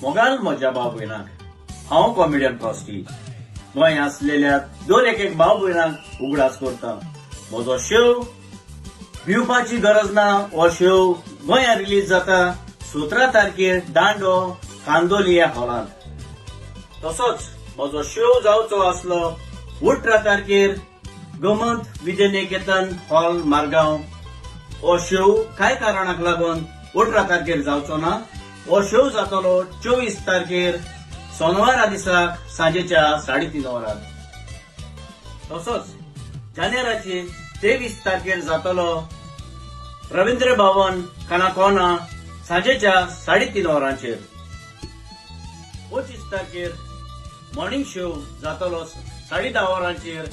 मोगाल म्हज्या भाव भयणाक हांव कॉमेडियन फ्रॉस्टी गोंय आसलेल्या दोन एक भाव भयणांक उगडास करता. म्हजो शो भिवपाची गरज ना. हो शो गोंयांत रिलीज जाता 17 तारखेर दांडो कांदोली ह्या हॉलांत. तसोच म्हजो शो जावचो आसलो 18 तारखेर गोमंत विद्यानिकेतन हॉल मारगांव. हो शो कांय कारणाक लागून 18 तारखेर जावचो ना. हो शो जातलो 24 तारखेर सोनवारा दिसाक सांजेच्या 3:30 वरांर. तसोच जानेराचे 23 तारखेर जातलो रवींद्र भवन कानाकोना सांजेच्या 3:30 वरांचेर. 25 तारखेर मॉर्निंग शो जातलो 10:30 वरांचेर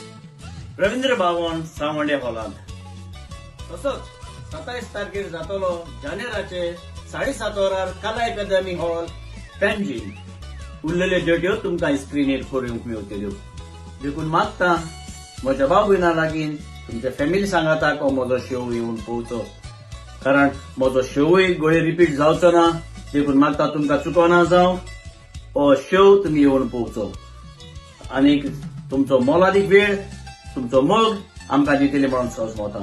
रवींद्र भवन सावंडे हॉलांत. तसोच 27 तारखेर जातलो जानेराचे 7:30 वरार कला अकादमी हॉल पणजी. उरलेल्यो डेट्यो तुमकां स्क्रीनीर करूंक मेळटल्यो. देखून मागता म्हज्या भाव भयणां लागीं तुमच्या फॅमिली सांगाताक हो म्हजो शो येवन पळोवचो. कारण म्हजो शोय गोंय रिपीट जावचो ना. देखून मागता तुमकां चुकोना जावं हो शो तुमी येवन पळोवचो. आनीक तुमचो मोलादीक वेळ तुमचो मोग आमकां दितले म्हणून सोजमोता.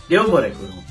देव बरें करूं.